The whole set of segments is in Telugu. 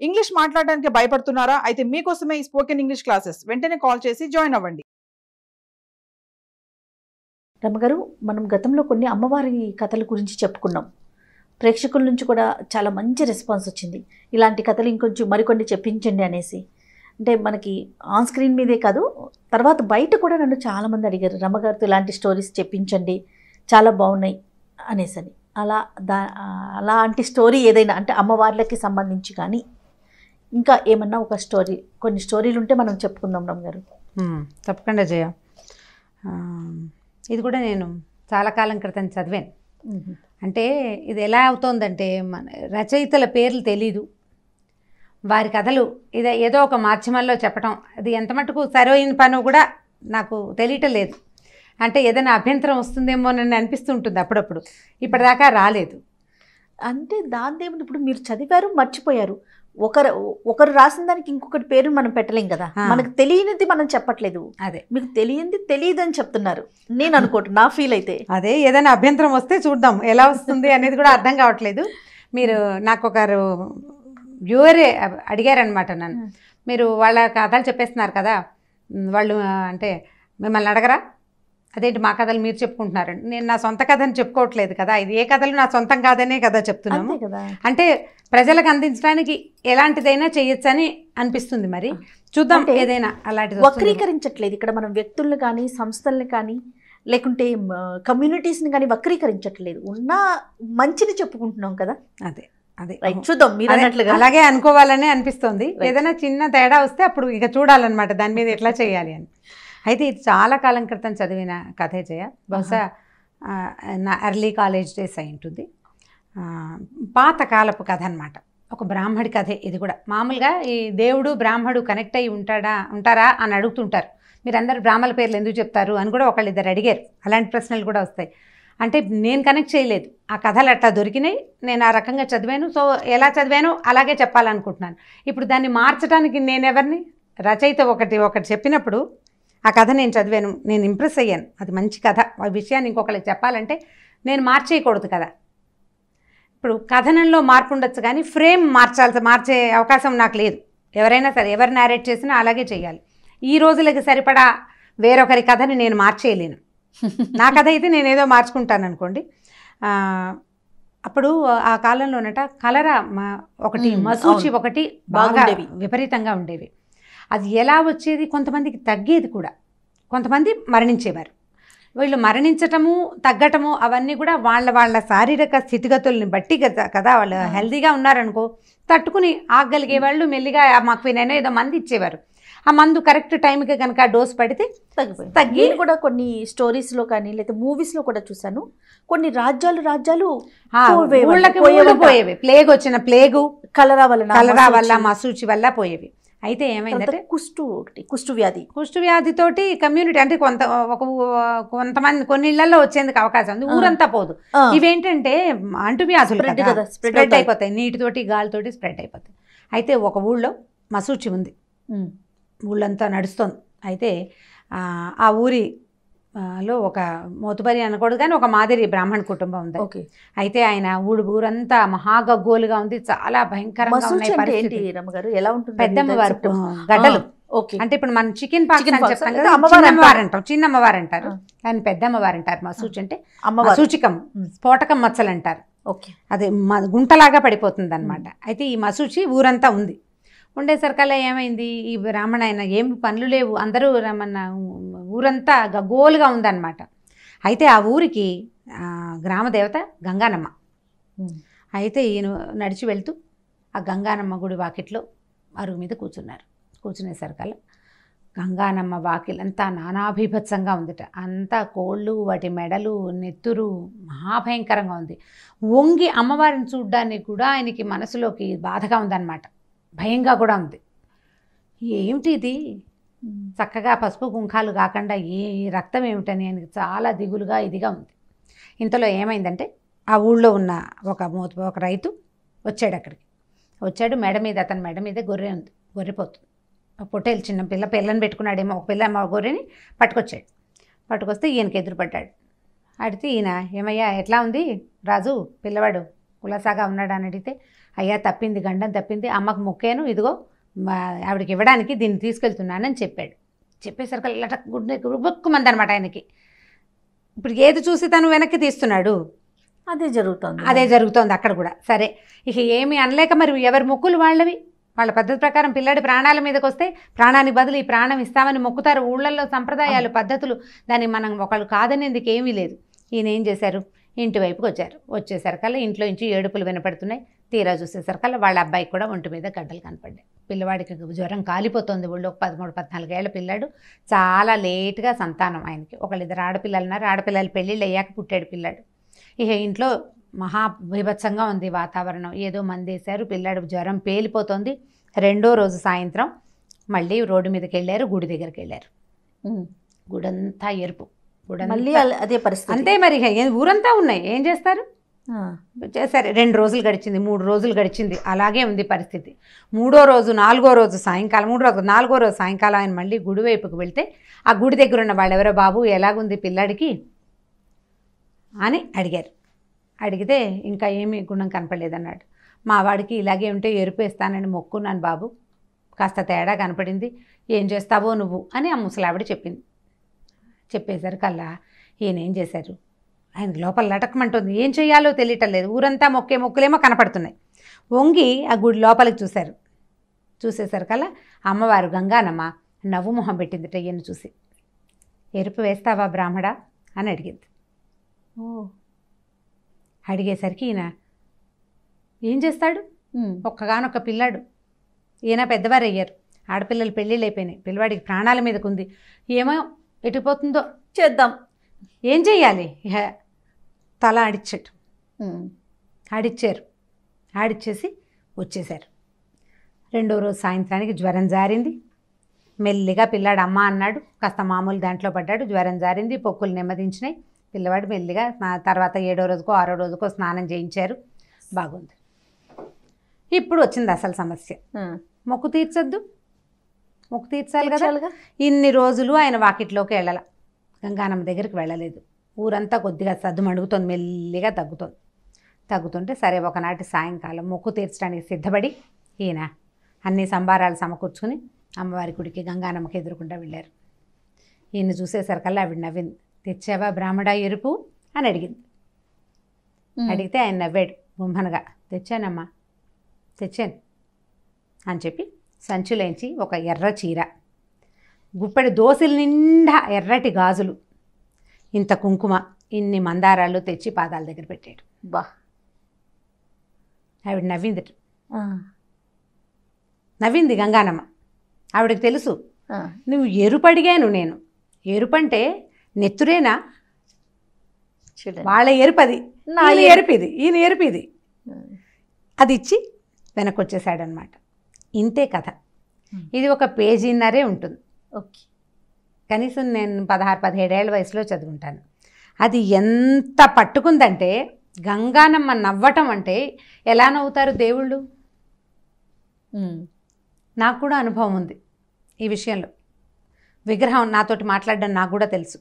ఇంగ్లీష్ మాట్లాడడానికి భయపడుతున్నారా? అయితే మీకోసమే ఈ స్పోకెన్ ఇంగ్లీష్ క్లాసెస్. వెంటనే కాల్ చేసి జాయిన్ అవ్వండి. రమ్మగారు, మనం గతంలో కొన్ని అమ్మవారి కథల గురించి చెప్పుకున్నాం. ప్రేక్షకుల నుంచి కూడా చాలా మంచి రెస్పాన్స్ వచ్చింది. ఇలాంటి కథలు ఇంకొంచెం మరికొన్ని చెప్పించండి అనేసి. అంటే మనకి ఆన్ స్క్రీన్ మీదే కాదు, తర్వాత బయట కూడా నన్ను చాలామంది అడిగారు, రమ్మగారితో ఇలాంటి స్టోరీస్ చెప్పించండి, చాలా బాగున్నాయి అనేసని. అలాంటి స్టోరీ ఏదైనా అంటే అమ్మవార్లకి సంబంధించి కానీ ఇంకా ఏమన్నా ఒక స్టోరీ, కొన్ని స్టోరీలు ఉంటే మనం చెప్పుకుందాం రమ్మగారు. తప్పకుండా జయ. ఇది కూడా నేను చాలా కాలం క్రితం చదివాను. అంటే ఇది ఎలా అవుతోందంటే, మన రచయితల పేర్లు తెలీదు, వారి కథలు ఏదో ఒక మాధ్యమాల్లో చెప్పడం, అది ఎంత మటుకు సరైన పని కూడా నాకు తెలియటం లేదు. అంటే ఏదైనా అభ్యంతరం వస్తుందేమో అని అనిపిస్తుంటుంది అప్పుడప్పుడు. ఇప్పటిదాకా రాలేదు. అంటే దాని ఏమిటి, ఇప్పుడు మీరు చదివారు, మర్చిపోయారు. ఒకరు రాసిన దానికి ఇంకొకటి పేరు మనం పెట్టలేం కదా. మనకు తెలియనిది మనం చెప్పట్లేదు, అదే మీకు తెలియంది తెలియదు అని చెప్తున్నారు. నేను అనుకోవట్లేదు, నా ఫీల్ అయితే అదే. ఏదైనా అభ్యంతరం వస్తే చూద్దాం ఎలా వస్తుంది అనేది కూడా అర్థం కావట్లేదు. మీరు నాకు ఒకరు వ్యూవరే అడిగారనమాట నన్ను, మీరు వాళ్ళ కథలు చెప్పేస్తున్నారు కదా, వాళ్ళు అంటే మిమ్మల్ని అడగరా, అదేంటి మా కథలు మీరు చెప్పుకుంటున్నారండి. నేను నా సొంత కథని చెప్పుకోవట్లేదు కదా, ఇది ఏ కథలు నా సొంతం కాదనే కదా చెప్తున్నాము. అంటే ప్రజలకు అందించడానికి ఎలాంటిదైనా చేయొచ్చని అనిపిస్తుంది. మరి చూద్దాం, ఏదైనా అలాంటిది. వక్రీకరించట్లేదు ఇక్కడ మనం వ్యక్తులను కానీ సంస్థల్ని కానీ లేకుంటే కమ్యూనిటీస్ని కానీ వక్రీకరించట్లేదు, ఉన్న మంచిని చెప్పుకుంటున్నాం కదా. అదే అదే చూద్దాం, మీరు అన్నట్లుగా అలాగే అనుకోవాలని అనిపిస్తుంది. ఏదైనా చిన్న తేడా వస్తే అప్పుడు ఇక చూడాలన్నమాట దాని మీద ఎట్లా చేయాలి అని. అయితే ఇది చాలా కాలం క్రితం చదివిన కథే జయ. బహుశా నా ఎర్లీ కాలేజ్ డేస్ అయి ఉంటుంది. పాతకాలపు కథ అనమాట. ఒక బ్రాహ్మడి కథే ఇది కూడా. మామూలుగా ఈ దేవుడు బ్రాహ్మడు కనెక్ట్ అయ్యి ఉంటారా అని అడుగుతుంటారు. మీరందరూ బ్రాహ్మణుల పేర్లు ఎందుకు చెప్తారు అని కూడా ఒకళ్ళిద్దరు అడిగారు. అలాంటి ప్రశ్నలు కూడా వస్తాయి. అంటే నేను కనెక్ట్ చేయలేదు, ఆ కథలు అట్లా దొరికినాయి, నేను ఆ రకంగా చదివాను. సో ఎలా చదివానో అలాగే చెప్పాలనుకుంటున్నాను. ఇప్పుడు దాన్ని మార్చడానికి నేను ఎవరిని? రచయిత ఒకటి చెప్పినప్పుడు ఆ కథ నేను చదివాను, నేను ఇంప్రెస్ అయ్యాను, అది మంచి కథ, ఆ విషయాన్ని ఇంకొకరికి చెప్పాలంటే నేను మార్చేయకూడదు కదా. ఇప్పుడు కథనంలో మార్పు ఉండొచ్చు కానీ ఫ్రేమ్ మార్చే అవకాశం నాకు లేదు. ఎవరైనా సరే ఎవరు నేరేట్ చేసినా అలాగే చేయాలి. ఈ రోజులకి సరిపడా వేరొకరి కథని నేను మార్చేయలేను. నా కథ అయితే నేను ఏదో మార్చుకుంటాను అనుకోండి. అప్పుడు ఆ కాలంలోనట కలరా ఒకటి, మసూచి ఒకటి బాగా విపరీతంగా ఉండేవి. అది ఎలా వచ్చేది, కొంతమందికి తగ్గేది కూడా, కొంతమంది మరణించేవారు. వీళ్ళు మరణించటము తగ్గటము అవన్నీ కూడా వాళ్ళ శారీరక స్థితిగతుల్ని బట్టి కదా. వాళ్ళు హెల్తీగా ఉన్నారనుకో తట్టుకుని ఆగలిగే వాళ్ళు మెల్లిగా మాక్వినైనా ఏదో మంది ఇచ్చేవారు. ఆ మందు కరెక్ట్ టైంకి కనుక డోస్ పడితే తగ్గి కూడా కొన్ని స్టోరీస్లో కానీ లేదా మూవీస్లో కూడా చూసాను. కొన్ని రాజ్యాలు పోయేవి. ప్లేగ్ వచ్చిన ప్లేగు కలరా వల్ల మసూచి వల్ల పోయేవి. అయితే ఏమైందంటే కుష్టు వ్యాధితోటి కమ్యూనిటీ అంటే కొంతమంది కొన్ని ఇళ్లలో వచ్చేందుకు అవకాశం ఉంది, ఊరంతా పోదు. ఇవేంటంటే అంటువ్యాధులు స్ప్రెడ్ అయిపోతాయి, నీటితోటి గాలితోటి స్ప్రెడ్ అయిపోతాయి. అయితే ఒక ఊళ్ళో మసూచి ఉంది, ఊళ్ళంతా నడుస్తుంది. అయితే ఆ ఊరిలో ఒక మోతుబరి అనకూడదు కానీ ఒక మాదిరి బ్రాహ్మణ కుటుంబం ఉంది. అయితే ఆయన ఊరంతా మహాగగ్గోలుగా ఉంది, చాలా భయంకరంగా ఉన్నాయి పరిస్థితి. ఎలా ఉంటుంది? పెద్దమ్మవారు గడ్డలు. అంటే ఇప్పుడు మనం చికెన్ పాక్స్ అని చెప్తాం కదా, అమ్మవారు అంటాం, చిన్న అమ్మవారు అంటారు, కానీ పెద్దమ్మవారు అంటారు. మసూచి అంటే సూచికం, స్ఫోటకం మచ్చలు అంటారు. అదే గుంటలాగా పడిపోతుంది అనమాట. అయితే ఈ మసూచి ఊరంతా ఉంది. ఉండేసరికల్లా ఏమైంది, ఈ బ్రాహ్మణ ఆయన ఏమి పనులు లేవు, అందరూ మన ఊరంతా గగ్గోలుగా ఉందన్నమాట. అయితే ఆ ఊరికి గ్రామదేవత గంగానమ్మ. అయితే ఈయన నడిచి వెళ్తూ ఆ గంగానమ్మ గుడి వాకిట్లో అరుగు మీద కూర్చునేసరికల్లా గంగానమ్మ వాకిలంతా నానాభిభత్సంగా ఉందిట. అంతా కోళ్ళు, వాటి మెడలు, నెత్తురు మహాభయంకరంగా ఉంది. వంగి అమ్మవారిని చూడ్డానికి కూడా ఆయనకి మనసులోకి బాధగా ఉందన్నమాట, భయంగా కూడా ఉంది. ఏమిటి ఇది, చక్కగా పసుపు కుంకాలు కాకుండా ఏ రక్తం ఏమిటని ఆయనకి చాలా దిగులుగా ఇదిగా ఉంది. ఇంతలో ఏమైందంటే ఆ ఊళ్ళో ఉన్న ఒక రైతు వచ్చాడు. వచ్చాడు, అతని మెడ మీద గొర్రె ఉంది, గొర్రెపోతుంది. పొట్టేలు చిన్న పిల్లని పెట్టుకున్నాడేమో, ఒక పిల్ల గొర్రెని పట్టుకొస్తే ఈయనకి ఎదురుపడ్డాడు. అడిగితే ఈయన, ఏమయ్యా ఎట్లా ఉంది రాజు, పిల్లవాడు కులాసాగా ఉన్నాడు అని అడిగితే, అయ్యా తప్పింది, గండం తప్పింది, అమ్మకు మొక్కాను, ఇదిగో ఆవిడకి ఇవ్వడానికి దీన్ని తీసుకెళ్తున్నానని చెప్పాడు. చెప్పేసరికి లటక్ గుబ్బుక్కుమంది అనమాట ఆయనకి. ఇప్పుడు ఏది చూసి తను వెనక్కి తీస్తున్నాడు, అదే జరుగుతోంది అక్కడ కూడా. సరే ఇక ఏమీ అనలేక మరి ఎవరి మొక్కులు వాళ్ళవి, వాళ్ళ పద్ధతి ప్రకారం పిల్లాడి ప్రాణాల మీదకి వస్తే ప్రాణానికి బదులు ఈ ప్రాణం ఇస్తామని మొక్కుతారు. ఊళ్ళల్లో సంప్రదాయాలు, పద్ధతులు, దాన్ని మనం ఒకళ్ళు కాదనేందుకు ఏమీ లేదు. ఈయన ఏం చేశారు, ఇంటి వైపుకి వచ్చారు. వచ్చేసరికల్లా ఇంట్లో నుంచి ఏడుపులు వినపడుతున్నాయి. తీరా చూసేసరికల్లా వాళ్ళ అబ్బాయికి కూడా ఒంటి మీద గడ్డలు కనపడ్డాయి. పిల్లవాడికి జ్వరం కాలిపోతుంది. ఒళ్ళు 13-14 ఏళ్ల పిల్లాడు. చాలా లేట్గా సంతానం ఆయనకి. ఒకళ్ళిద్దరు ఆడపిల్లలు ఉన్నారు. ఆడపిల్లలు పెళ్ళిళ్ళు అయ్యాక పుట్టాడు పిల్లాడు. ఇక ఇంట్లో మహా బీభత్సంగా ఉంది వాతావరణం. ఏదో మందేశారు, పిల్లాడు జ్వరం పేలిపోతుంది. 2వ రోజు సాయంత్రం మళ్ళీ రోడ్డు మీదకి వెళ్ళారు, గుడి దగ్గరికి వెళ్ళారు. గుడంతా ఎరుపు, మళ్ళీ అదే పరిస్థితి. అంతే మరి, ఊరంతా ఉన్నాయి, ఏం చేస్తారు. సరే 2 రోజులు గడిచింది, 3 రోజులు గడిచింది, అలాగే ఉంది పరిస్థితి. 3వ రోజు 4వ రోజు సాయంకాలం, 4వ రోజు సాయంకాలం ఆయన మళ్ళీ గుడి వైపుకి వెళ్తే ఆ గుడి దగ్గర ఉన్న వాళ్ళు, ఎవరో బాబు ఎలాగుంది పిల్లాడికి అని అడిగారు. అడిగితే ఇంకా ఏమీ గుణం కనపడలేదన్నాడు. మా వాడికి ఇలాగే ఉంటే ఎరుపేస్తానని మొక్కున్నాను బాబు, కాస్త తేడా కనపడింది, ఏం చేస్తావో నువ్వు అని ఆ ముసలావిడ చెప్పింది. చెప్పేసరికల్లా ఈయన ఏం చేశారు, ఆయనకు లోపల లటకమంటుంది, ఏం చేయాలో తెలియటం లేదు. ఊరంతా మొక్కులేమో కనపడుతున్నాయి. వంగి ఆ గుడి లోపలికి చూశారు. చూసేసరికల్లా అమ్మవారు గంగానమ్మ నవ్వు మొహం పెట్టిందిట ఈయన చూసి. ఎరుపు వేస్తావా బ్రాహ్మడా అని అడిగింది. అడిగేసరికి ఈయన ఏం చేస్తాడు, ఒక్కగానొక్క పిల్లాడు, ఈయన పెద్దవారు అయ్యారు, ఆడపిల్లలు పెళ్ళిళ్ళు అయిపోయినాయి, పిల్లవాడికి ప్రాణాల మీదకు ఉంది, ఏమో ఎటుపోతుందో చేద్దాం, ఏం చెయ్యాలి. తల ఆడిచ్చారు. ఆడిచ్చేసి వచ్చేశారు. 2వ రోజు సాయంత్రానికి జ్వరం జారింది. మెల్లిగా పిల్లాడు అమ్మ అన్నాడు, కాస్త మామూలు దాంట్లో పడ్డాడు, జ్వరం జారింది, పొక్కులు నెమ్మదించినాయి. పిల్లవాడు మెల్లిగా తర్వాత 7వ రోజుకో 6వ రోజుకో స్నానం చేయించారు, బాగుంది. ఇప్పుడు వచ్చింది అసలు సమస్య. మొక్కు తీర్చొద్దు, మొక్కు తీర్చాలి కదా. ఇన్ని రోజులు ఆయన వాకిట్లోకి వెళ్ళాల, గంగానమ్మ దగ్గరికి వెళ్ళలేదు. ఊరంతా కొద్దిగా సద్దు మణుగుతోంది, మెల్లిగా తగ్గుతుంటే సరే ఒకనాటి సాయంకాలం మొక్కు తీర్చడానికి సిద్ధపడి ఈయన అన్ని సంబారాలు సమకూర్చుకుని అమ్మవారి గుడికి గంగానమ్మకి ఎదురుకుండా వెళ్ళారు. ఈయన చూసేసరికల్లా ఆవిడ నవ్వింది. తెచ్చావా బ్రాహ్మడా ఎరుపు అని అడిగింది. అడిగితే ఆయన నవ్వాడు గుంభనగా. తెచ్చానమ్మా, తెచ్చాను అని చెప్పి సంచులేంచి ఒక ఎర్ర చీర, గుప్పెడి దోశల నిండా ఎర్రటి గాజులు, ఇంత కుంకుమ, ఇన్ని మందారాలు తెచ్చి పాదాల దగ్గర పెట్టాడు. బా, ఆవిడ నవ్వింది గంగానమ్మ. ఆవిడకి తెలుసు నువ్వు ఎరుపు అడిగాను, నేను ఎరుపంటే నెత్తురేనా, వాళ్ళ ఎరుపది, ఈయన ఎరుపిది అది ఇచ్చి వెనక్కి వచ్చేసాడనమాట. ఇంతే కథ. ఇది ఒక పేజీన్నరే ఉంటుంది. ఓకే, కనీసం నేను 16-17 ఏళ్ల వయసులో చదువుకుంటాను. అది ఎంత పట్టుకుందంటే, గంగానమ్మ నవ్వటం అంటే ఎలా నవ్వుతారు దేవుళ్ళు. నాకు కూడా అనుభవం ఉంది ఈ విషయంలో. విగ్రహం నాతోటి మాట్లాడడం నాకు కూడా తెలుసు.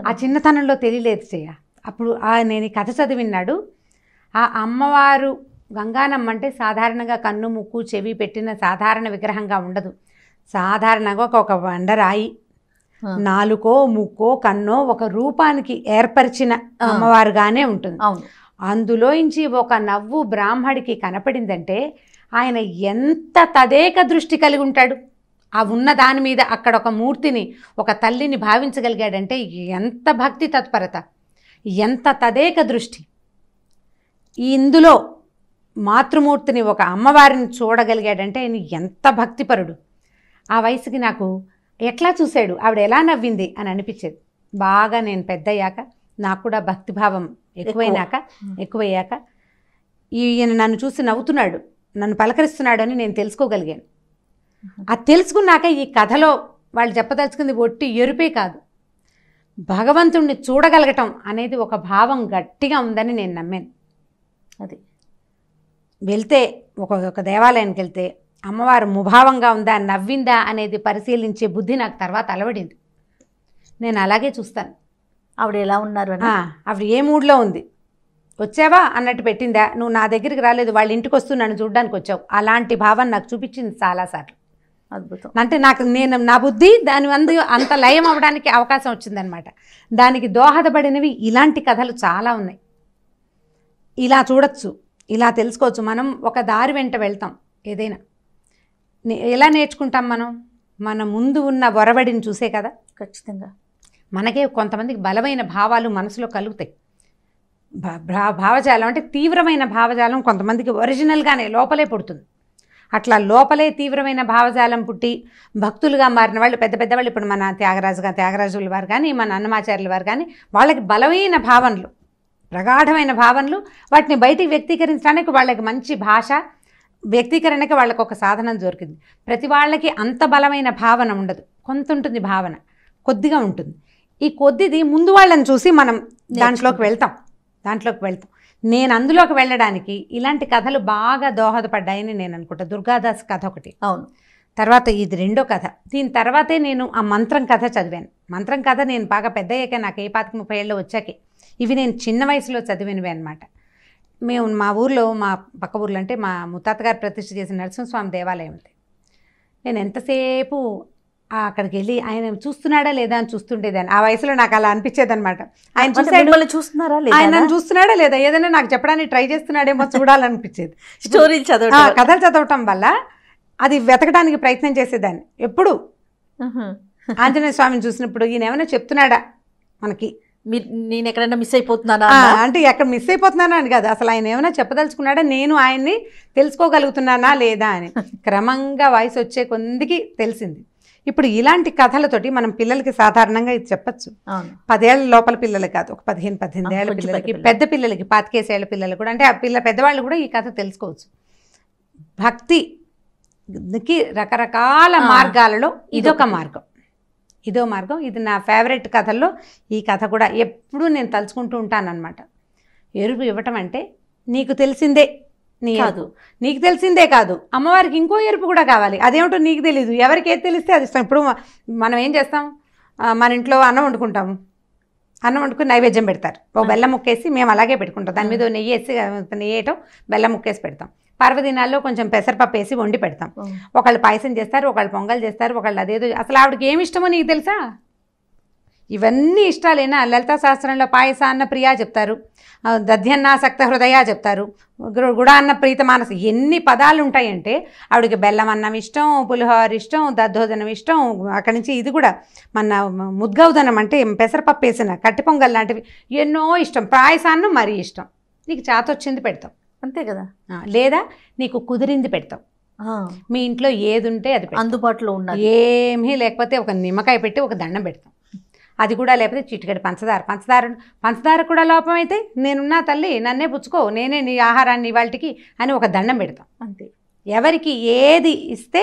ఆ చిన్నతనంలో తెలియలేదు చెయ్య. అప్పుడు నేను ఈ కథ చదివినాడు. ఆ అమ్మవారు గంగానమ్మ అంటే సాధారణంగా కన్ను ముక్కు చెవి పెట్టిన సాధారణ విగ్రహంగా ఉండదు. సాధారణంగా ఒక బండరాయి, నాలుకో ముక్కో కన్నో ఒక రూపానికి ఏర్పరిచిన అమ్మవారుగానే ఉంటుంది. అందులోంచి ఒక నవ్వు బ్రాహ్మడికి కనపడిందంటే ఆయన ఎంత తదేక దృష్టి కలిగి ఉంటాడు. ఆ ఉన్న దాని మీద అక్కడ ఒక మూర్తిని, ఒక తల్లిని భావించగలిగాడంటే ఎంత భక్తి తత్పరత, ఎంత తదేక దృష్టి. ఇందులో మాతృమూర్తిని, ఒక అమ్మవారిని చూడగలిగాడంటే ఆయన ఎంత భక్తిపరుడు. ఆ వయసుకి నాకు ఎట్లా చూశాడు, ఆవిడ ఎలా నవ్వింది అని అనిపించేది. బాగా నేను పెద్దయ్యాక, నాకు కూడా భక్తిభావం ఎక్కువయ్యాక ఈయన నన్ను చూసి నవ్వుతున్నాడు, నన్ను పలకరిస్తున్నాడు అని నేను తెలుసుకోగలిగాను. అది తెలుసుకున్నాక ఈ కథలో వాళ్ళు చెప్పదలుచుకుంది ఒట్టి ఎరుపే కాదు, భగవంతుణ్ణి చూడగలగటం అనేది ఒక భావం గట్టిగా ఉందని నేను నమ్మాను. అది వెళ్తే ఒక దేవాలయానికి వెళ్తే అమ్మవారు ముభావంగా ఉందా, నవ్విందా అనేది పరిశీలించే బుద్ధి నాకు తర్వాత అలవడింది. నేను అలాగే చూస్తాను. ఆవిడ ఎలా ఉన్నారు, ఆవిడ ఏ మూడ్లో ఉంది, వచ్చావా అన్నట్టు పెట్టిందా, నువ్వు నా దగ్గరికి రాలేదు, వాళ్ళ ఇంటికి వస్తూ నన్ను చూడడానికి వచ్చావు, అలాంటి భావన నాకు చూపించింది చాలాసార్లు. అద్భుతం. అంటే నాకు నా బుద్ధి దాని అంత లయం అవ్వడానికి అవకాశం వచ్చిందనమాట. దానికి దోహదపడినవి ఇలాంటి కథలు చాలా ఉన్నాయి. ఇలా చూడొచ్చు, ఇలా తెలుసుకోవచ్చు. మనం ఒక దారి వెంట వెళ్తాం. ఏదైనా ఎలా నేర్చుకుంటాం మనం? మన ముందు ఉన్న ఒరవడిని చూసే కదా. ఖచ్చితంగా మనకే కొంతమందికి బలమైన భావాలు మనసులో కలుగుతాయి. భావజాలం అంటే తీవ్రమైన భావజాలం కొంతమందికి ఒరిజినల్గానే లోపలే పుడుతుంది. అట్లా లోపలే తీవ్రమైన భావజాలం పుట్టి భక్తులుగా మారిన వాళ్ళు పెద్ద పెద్దవాళ్ళు, ఇప్పుడు మన త్యాగరాజుల వారు కానీ, మన అన్నమాచార్యుల వారు కానీ, వాళ్ళకి బలమైన భావనలు, ప్రగాఢమైన భావనలు, వాటిని బయటికి వ్యక్తీకరించడానికి వాళ్ళకి మంచి భాష, వ్యక్తీకరణకి వాళ్ళకి ఒక సాధనం దొరికింది. ప్రతి వాళ్ళకి అంత బలమైన భావన ఉండదు, కొంత ఉంటుంది భావన, కొద్దిగా ఉంటుంది. ఈ కొద్దిది ముందు వాళ్ళని చూసి మనం దాంట్లోకి వెళ్తాం. నేను అందులోకి వెళ్ళడానికి ఇలాంటి కథలు బాగా దోహదపడ్డాయని నేను అనుకుంటా. దుర్గాదాస్ కథ ఒకటి, అవును. తర్వాత ఇది రెండో కథ. దీని తర్వాతే నేను ఆ మంత్రం కథ చదివాను. మంత్రం కథ నేను బాగా పెద్ద అయ్యాక, నాకు 25-30 ఏళ్ళు వచ్చాకే. ఇవి నేను చిన్న వయసులో చదివినవే అనమాట. మేము మా ఊర్లో, మా పక్క ఊర్లో అంటే మా ముత్తాత గారు ప్రతిష్ఠ చేసిన నరసింహస్వామి దేవాలయం ఉంది. నేను ఎంతసేపు అక్కడికి వెళ్ళి ఆయన చూస్తున్నాడా లేదా అని చూస్తుండేదాన్ని. ఆ వయసులో నాకు అలా అనిపించేదనమాట. ఆయన చూస్తున్నారా, ఆయన నన్ను చూస్తున్నాడా లేదా, ఏదైనా నాకు చెప్పడానికి ట్రై చేస్తున్నాడేమో చూడాలనిపించేది. స్టోరీలు చదవటం, కథలు చదవటం వల్ల అది వెతకడానికి ప్రయత్నం చేసేదాన్ని. ఎప్పుడు ఆంజనేయ స్వామిని చూసినప్పుడు ఈయన ఏమైనా చెప్తున్నాడా మనకి, నేను ఎక్కడైనా మిస్ అయిపోతున్నానా అంటే ఎక్కడ మిస్ అయిపోతున్నానా అని కాదు, అసలు ఆయన ఏమైనా చెప్పదలుచుకున్నాడా, నేను ఆయన్ని తెలుసుకోగలుగుతున్నానా లేదా అని. క్రమంగా వయసు వచ్చే కొందికి తెలిసింది. ఇప్పుడు ఇలాంటి కథలతోటి మనం పిల్లలకి సాధారణంగా ఇది చెప్పచ్చు. 10 ఏళ్ల లోపల పిల్లలకి కాదు, ఒక 15-18 ఏళ్ల పిల్లలకి, పెద్ద పిల్లలకి 25 ఏళ్ల పిల్లలు కూడా, అంటే ఆ పెద్దవాళ్ళు కూడా ఈ కథ తెలుసుకోవచ్చు. భక్తికి రకరకాల మార్గాలలో ఇదొక మార్గం. ఇది నా ఫేవరెట్ కథల్లో ఈ కథ కూడా ఎప్పుడూ నేను తలుచుకుంటూ ఉంటానన్నమాట. ఎరుపు ఇవ్వటం అంటే నీకు తెలిసిందే కాదు, నీకు తెలిసిందే కాదు, అమ్మవారికి ఇంకో ఎరుపు కూడా కావాలి. అదేమిటో నీకు తెలీదు, ఎవరికి ఏది తెలిస్తే అది ఇస్తాం. ఇప్పుడు మనం ఏం చేస్తాం, మన ఇంట్లో అన్నం వండుకుంటాము, అన్నం వండుకుని నైవేద్యం పెడతారు, ఓ బెల్లం ముక్కేసి మేము అలాగే పెట్టుకుంటాం. దాని మీద నెయ్యి వేసి, నెయ్యి వేయటం, బెల్లం ముక్కేసి పెడతాం. పర్వదినాల్లో కొంచెం పెసరపప్పు వేసి వండి పెడతాం. ఒకళ్ళు పాయసం చేస్తారు, ఒకళ్ళు పొంగల్ చేస్తారు, ఒకళ్ళు అదేదో. అసలు ఆవిడకి ఏమి ఇష్టమో నీకు తెలుసా? ఇవన్నీ ఇష్టాలేనా? లలితా శాస్త్రంలో పాయసాన్న ప్రియా చెప్తారు, దధ్యన్నాసక్త హృదయ చెప్తారు, గుడాన్న ప్రీత మానస, ఎన్ని పదాలు ఉంటాయంటే ఆవిడకి బెల్లం అన్నం ఇష్టం, పులిహోర ఇష్టం, దద్దోజనం ఇష్టం. అక్కడి నుంచి ఇది కూడా మన ముద్గౌదనం అంటే పెసరపప్పు వేసిన కట్టి పొంగల్ లాంటివి ఎన్నో ఇష్టం. పాయసాన్నం మరీ ఇష్టం. నీకు చాతొచ్చింది పెడతాం, అంతే కదా. లేదా నీకు కుదిరింది పెడతాం. మీ ఇంట్లో ఏది ఉంటే అది అందుబాటులో ఉన్నది, ఏమీ లేకపోతే ఒక నిమ్మకాయ పెట్టి ఒక దండం పెడతాం. అది కూడా లేకపోతే చిటికెడు పంచదార కూడా లోపం అయితే నేనున్నా తల్లి, నన్నే పుచ్చుకో, నేనే నీ ఆహారాన్ని ఇవాళకి అని ఒక దండం పెడతాం. అంతే. ఎవరికి ఏది ఇస్తే,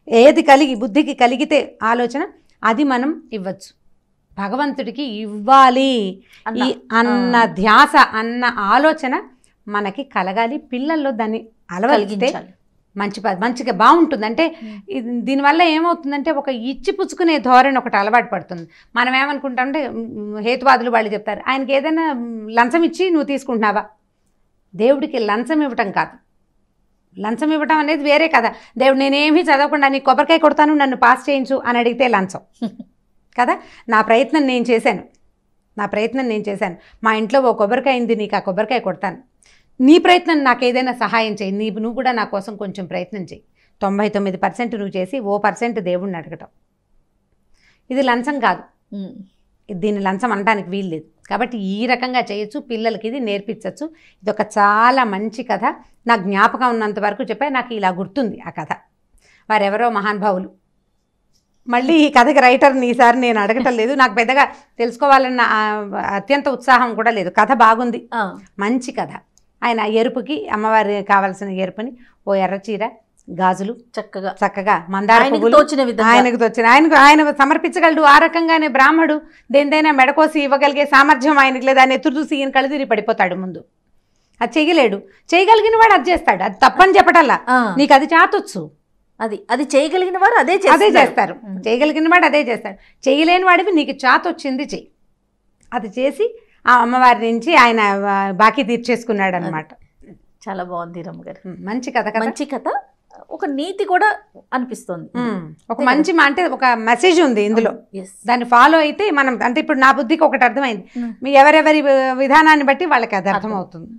ఏది బుద్ధికి కలిగితే ఆలోచన, అది మనం ఇవ్వచ్చు. భగవంతుడికి ఇవ్వాలి అన్న ధ్యాస, అన్న ఆలోచన మనకి కలగాలి. పిల్లల్లో దాన్ని అలవలిగితే మంచిగా బాగుంటుంది. అంటే దీనివల్ల ఏమవుతుందంటే ఒక ఇచ్చి పుచ్చుకునే ధోరణి ఒకటి అలవాటు పడుతుంది. మనం ఏమనుకుంటామంటే, హేతువాదులు వాళ్ళు చెప్తారు, ఆయనకి ఏదైనా లంచం ఇచ్చి నువ్వు తీసుకుంటున్నావా? దేవుడికి లంచం ఇవ్వటం కాదు, లంచం ఇవ్వటం అనేది వేరే కదా. దేవుడు నేనేమీ చదవకుండా నీ కొబ్బరికాయ కొడతాను, నన్ను పాస్ చేయించు అని అడిగితే లంచం కదా. నా ప్రయత్నం నేను చేశాను, మా ఇంట్లో ఓ కొబ్బరికాయ అయింది, నీకు ఆ కొబ్బరికాయ కొడతాను, నీ ప్రయత్నం నాకు ఏదైనా సహాయం చేయి, నువ్వు కూడా నా కోసం కొంచెం ప్రయత్నం చేయి. 99% నువ్వు చేసి 1% దేవుడిని అడగటం, ఇది లంచం కాదు. దీన్ని లంచం అనడానికి వీల్లేదు. కాబట్టి ఈ రకంగా చేయొచ్చు, పిల్లలకి ఇది నేర్పించవచ్చు. ఇదొక చాలా మంచి కథ. నాకు జ్ఞాపకం ఉన్నంత వరకు చెప్పా, నాకు ఇలా గుర్తుంది ఆ కథ. వారెవరో మహానుభావులు. మళ్ళీ ఈ కథకి రైటర్ని ఈసారి నేను అడగటం లేదు, నాకు పెద్దగా తెలుసుకోవాలన్న అత్యంత ఉత్సాహం కూడా లేదు. కథ బాగుంది, మంచి కథ. ఆయన ఎరుపుకి, అమ్మవారి కావాల్సిన ఎరుపుని ఓ ఎర్ర చీర, గాజులు, చక్కగా మందార పువ్వులు ఆయనకు తోచిన, ఆయన సమర్పించగలడు. ఆ రకంగానే బ్రాహ్మడు దేనిదైనా మెడకోసి ఇవ్వగలిగే సామర్థ్యం ఆయనకి లేదు. ఆయన ఎదురు చూసి ఈయన కళ్ళుదిరి పడిపోతాడు ముందు. అది చేయలేడు. చేయగలిగిన వాడు అది చేస్తాడు, అది తప్పని చెప్పటల్లా. నీకు అది చాతొచ్చు, అది చేయగలిగిన వారు అదే చేస్తారు. చేయగలిగిన వాడు అదే చేస్తాడు. చేయలేని వాడివి నీకు చాతొచ్చింది చెయ్యి. అది చేసి ఆ అమ్మవారి నుంచి ఆయన బాకీ తీర్చేసుకున్నాడు అనమాట. చాలా బాగుంది రమ్మగారు, మంచి కథ, మంచి కథ. ఒక నీతి కూడా అనిపిస్తుంది, ఒక మంచి అంటే ఒక మెసేజ్ ఉంది ఇందులో. దాన్ని ఫాలో అయితే మనం అంటే ఇప్పుడు నా బుద్ధికి ఒకటి అర్థమైంది, మీ ఎవరెవరి విధానాన్ని బట్టి వాళ్ళకి అది అర్థమవుతుంది.